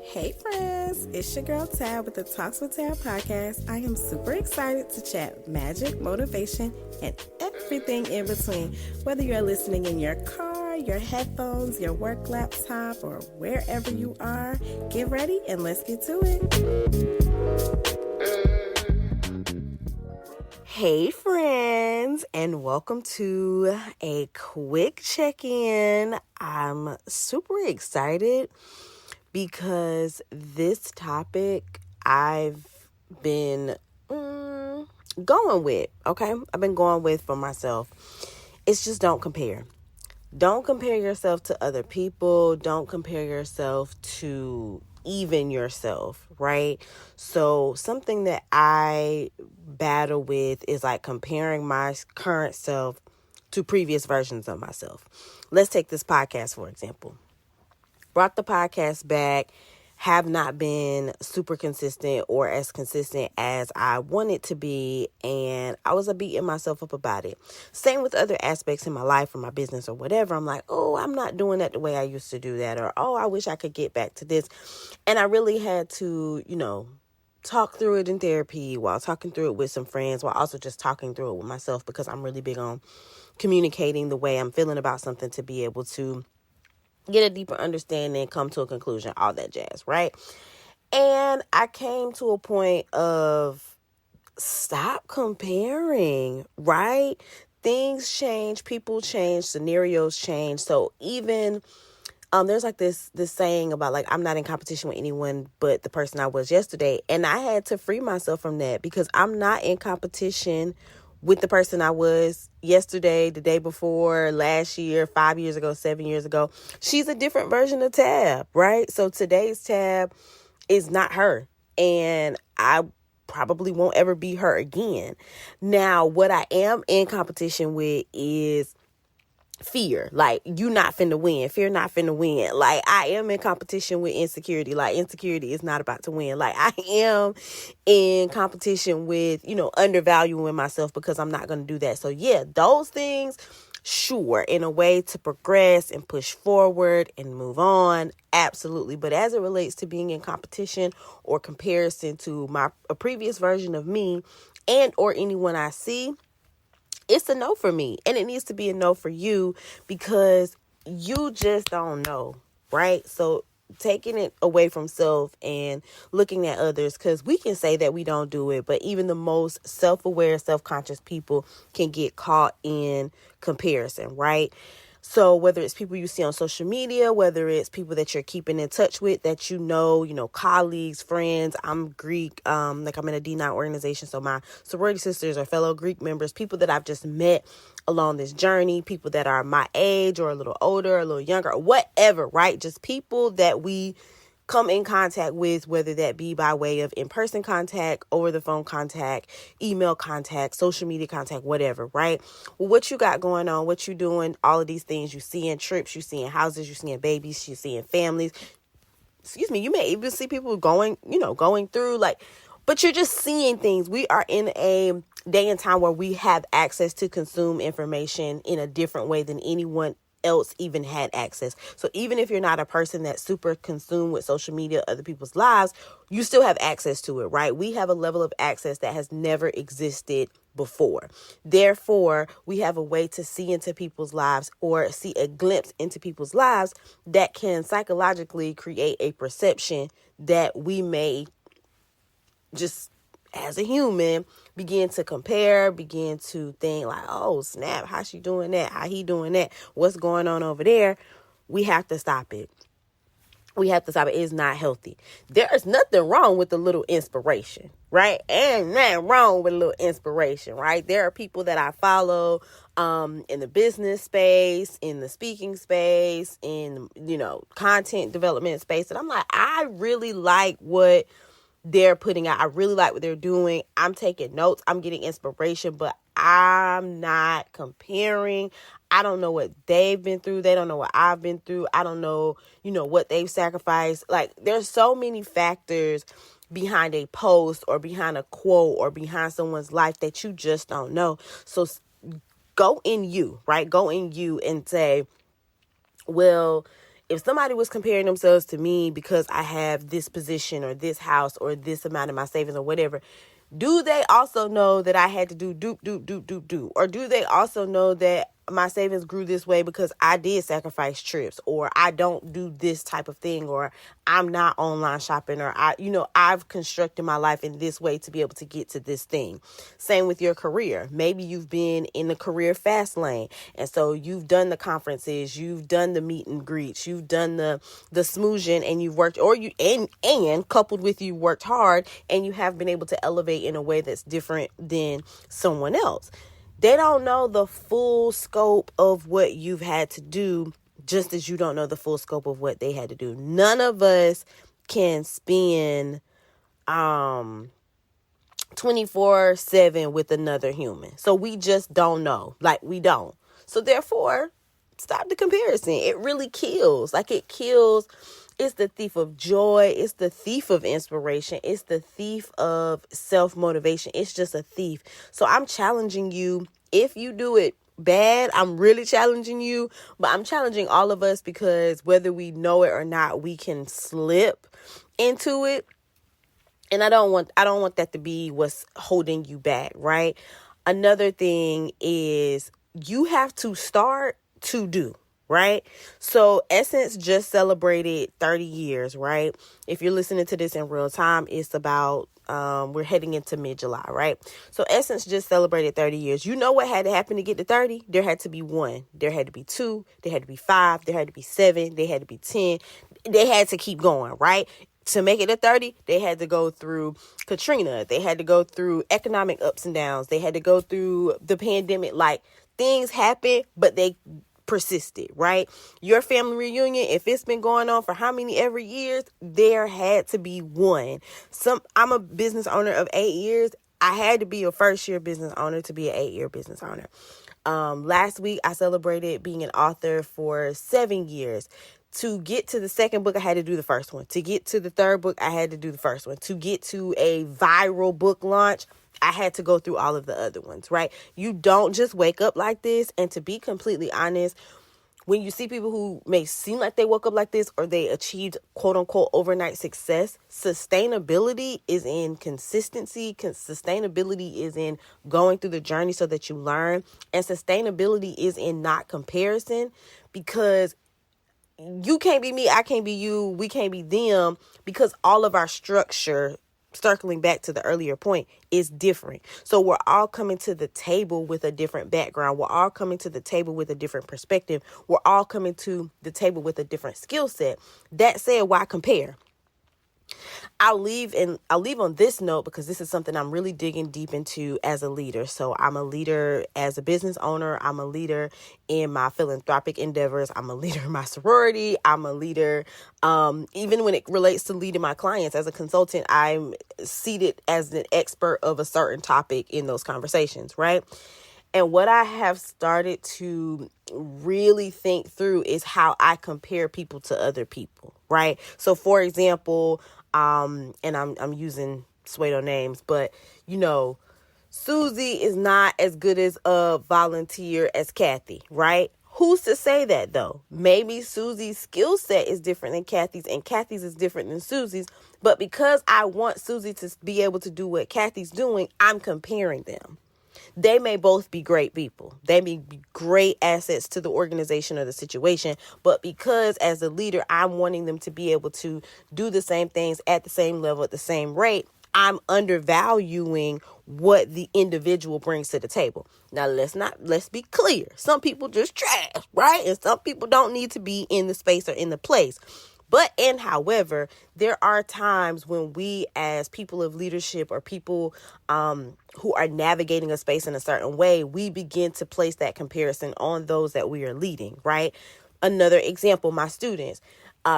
Hey friends, it's your girl Tab with the Talks with Tab podcast. I am super excited to chat magic, motivation, and everything in between. Whether you're listening in your car, your headphones, your work laptop, or wherever you are, get ready and let's get to it. Hey friends, and welcome to a quick check-in. I'm super excited because this topic I've been going with, okay? I've been going with for myself. It's just don't compare. Don't compare yourself to other people. Don't compare yourself to even yourself, right? So something that I battle with is like comparing my current self to previous versions of myself. Let's take this podcast, for example. Brought the podcast back, have not been super consistent or as consistent as I wanted to be, and I was beating myself up about it. Same with other aspects in my life or my business or whatever. I'm like, oh, I'm not doing that the way I used to do that, or oh, I wish I could get back to this. And I really had to, talk through it in therapy while talking through it with some friends, while also just talking through it with myself, because I'm really big on communicating the way I'm feeling about something to be able to get a deeper understanding, come to a conclusion, all that jazz, right? And I came to a point of stop comparing, right? Things change, people change, scenarios change. So even there's like this saying about like, I'm not in competition with anyone but the person I was yesterday. And I had to free myself from that because I'm not in competition with the person I was yesterday, the day before, last year, 5 years ago, 7 years ago. She's a different version of Tab, right? So today's Tab is not her. And I probably won't ever be her again. Now, what I am in competition with is fear. Like, you not finna win. Fear not finna win. Like, I am in competition with insecurity. Like, insecurity is not about to win. Like, I am in competition with, undervaluing myself because I'm not going to do that. So yeah, those things, sure, in a way to progress and push forward and move on. Absolutely. But as it relates to being in competition or comparison to a previous version of me and or anyone I see, it's a no for me, and it needs to be a no for you because you just don't know, right? So taking it away from self and looking at others, because we can say that we don't do it, but even the most self-aware, self-conscious people can get caught in comparison, right? So whether it's people you see on social media, whether it's people that you're keeping in touch with that colleagues, friends. I'm Greek, I'm in a D9 organization. So my sorority sisters are fellow Greek members, people that I've just met along this journey, people that are my age or a little older, a little younger, or whatever, right? Just people that we come in contact with, whether that be by way of in-person contact, over the phone contact, email contact, social media contact, whatever, right? Well, what you got going on, what you doing, all of these things, you see in trips, you see in houses, you see in babies, you see in families. You may even see people going through but you're just seeing things. We are in a day and time where we have access to consume information in a different way than anyone else even had access. So even if you're not a person that's super consumed with social media, other people's lives, you still have access to it, right? We have a level of access that has never existed before. Therefore, we have a way to see into people's lives or see a glimpse into people's lives that can psychologically create a perception that we may just as a human begin to compare, begin to think like, oh snap, how she doing that? How he doing that? What's going on over there? We have to stop it. We have to stop it. It's not healthy. There's nothing wrong with a little inspiration, right? And nothing wrong with a little inspiration, right? There are people that I follow in the business space, in the speaking space, in, content development space. And I'm like, I really like what they're putting out. I really like what they're doing. I'm taking notes. I'm getting inspiration, but I'm not comparing. I don't know what they've been through. They don't know what I've been through. I don't know, what they've sacrificed. Like, there's so many factors behind a post or behind a quote or behind someone's life that you just don't know. So go in you, right? Go in you and say, well, if somebody was comparing themselves to me because I have this position or this house or this amount of my savings or whatever, do they also know that I had to do doop, doop, doop, doop, doop? Or do they also know that my savings grew this way because I did sacrifice trips, or I don't do this type of thing, or I'm not online shopping, or I've constructed my life in this way to be able to get to this thing. Same with your career. Maybe you've been in the career fast lane, and so you've done the conferences, you've done the meet and greets, you've done the smoozing, and you've worked, or you and coupled with you worked hard, and you have been able to elevate in a way that's different than someone else. They don't know the full scope of what you've had to do, just as you don't know the full scope of what they had to do. None of us can spend 24/7 with another human. So we just don't know. Like, we don't. So therefore, stop the comparison. It really kills. Like, it kills. It's the thief of joy. It's the thief of inspiration. It's the thief of self-motivation. It's just a thief. So I'm challenging you. If you do it bad, I'm really challenging you. But I'm challenging all of us, because whether we know it or not, we can slip into it. And I don't want that to be what's holding you back, right? Another thing is you have to start to do. Right? So Essence just celebrated 30 years, right? If you're listening to this in real time, it's about, we're heading into mid-July, right? So Essence just celebrated 30 years. You know what had to happen to get to 30? There had to be 1. There had to be 2. There had to be 5. There had to be 7. There had to be 10. They had to keep going, right? To make it to 30, they had to go through Katrina. They had to go through economic ups and downs. They had to go through the pandemic. Like, things happen, but they persisted, right? Your family reunion, if it's been going on for how many every years, there had to be one. I'm a business owner of 8 years. I had to be a first-year business owner to be an 8-year business owner. Last week, I celebrated being an author for 7 years. To get to the second book, I had to do the first one. To get to the third book, I had to do the first one. To get to a viral book launch, I had to go through all of the other ones, right? You don't just wake up like this. And to be completely honest, when you see people who may seem like they woke up like this, or they achieved quote unquote overnight success, sustainability is in consistency. Sustainability is in going through the journey so that you learn. And sustainability is in not comparison, because you can't be me, I can't be you, we can't be them, because all of our structure, circling back to the earlier point, is different. So we're all coming to the table with a different background. We're all coming to the table with a different perspective. We're all coming to the table with a different skill set. That said, why compare? I'll leave on this note, because this is something I'm really digging deep into as a leader. So I'm a leader as a business owner. I'm a leader in my philanthropic endeavors. I'm a leader in my sorority. I'm a leader, even when it relates to leading my clients as a consultant. I'm seated as an expert of a certain topic in those conversations, right? And what I have started to really think through is how I compare people to other people, right? So, for example, and I'm using pseudo names, but Susie is not as good as a volunteer as Kathy, right? Who's to say that, though? Maybe Susie's skill set is different than Kathy's, and Kathy's is different than Susie's. But because I want Susie to be able to do what Kathy's doing, I'm comparing them. They may both be great people. They may be great assets to the organization or the situation. But because as a leader, I'm wanting them to be able to do the same things at the same level, at the same rate, I'm undervaluing what the individual brings to the table. Now, let's be clear. Some people just trash, right? And some people don't need to be in the space or in the place. However, there are times when we as people of leadership, or people who are navigating a space in a certain way, we begin to place that comparison on those that we are leading, right? Another example, my students.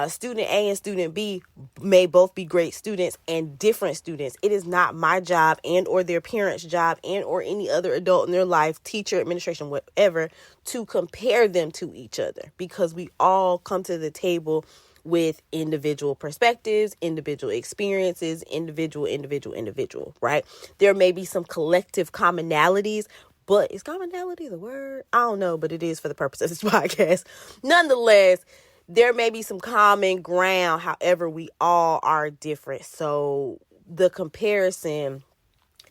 Student A and student B may both be great students and different students. It is not my job and or their parents' job and or any other adult in their life, teacher, administration, whatever, to compare them to each other, because we all come to the table with individual perspectives, individual experiences, individual, right? There may be some collective commonalities, but is commonality the word? I don't know, but it is for the purpose of this podcast. Nonetheless, there may be some common ground. However, we all are different. So the comparison,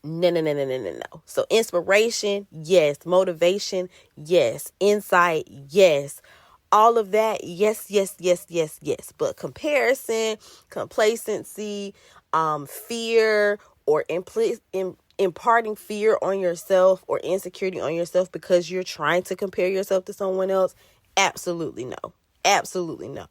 no. So inspiration, yes. Motivation, yes. Insight, yes. All of that, yes. But comparison, complacency, fear, or imparting fear on yourself or insecurity on yourself because you're trying to compare yourself to someone else, absolutely no. Absolutely no.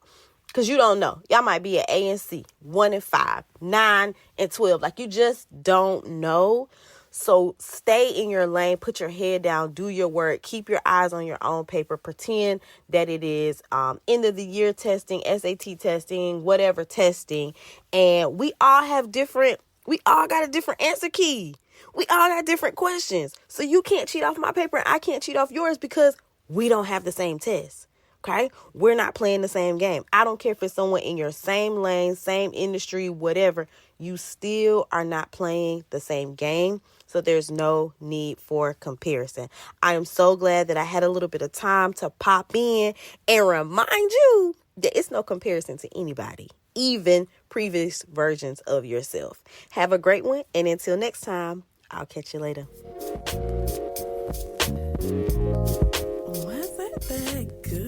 Because you don't know. Y'all might be at A and C, 1 and 5, 9 and 12. Like, you just don't know. So stay in your lane, put your head down, do your work, keep your eyes on your own paper, pretend that it is end of the year testing, SAT testing, whatever testing. And we all got a different answer key. We all got different questions. So you can't cheat off my paper and I can't cheat off yours because we don't have the same test. Okay, we're not playing the same game. I don't care if it's someone in your same lane, same industry, whatever. You still are not playing the same game. So there's no need for comparison. I am so glad that I had a little bit of time to pop in and remind you that it's no comparison to anybody, even previous versions of yourself. Have a great one. And until next time, I'll catch you later. Wasn't that good?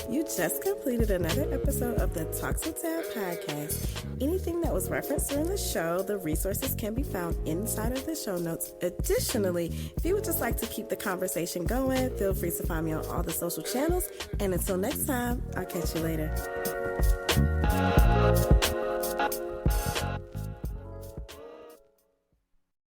You just completed another episode of the Talk to Tab podcast. Anything that was referenced during the show, the resources can be found inside of the show notes. Additionally, if you would just like to keep the conversation going, feel free to find me on all the social channels. And until next time, I'll catch you later.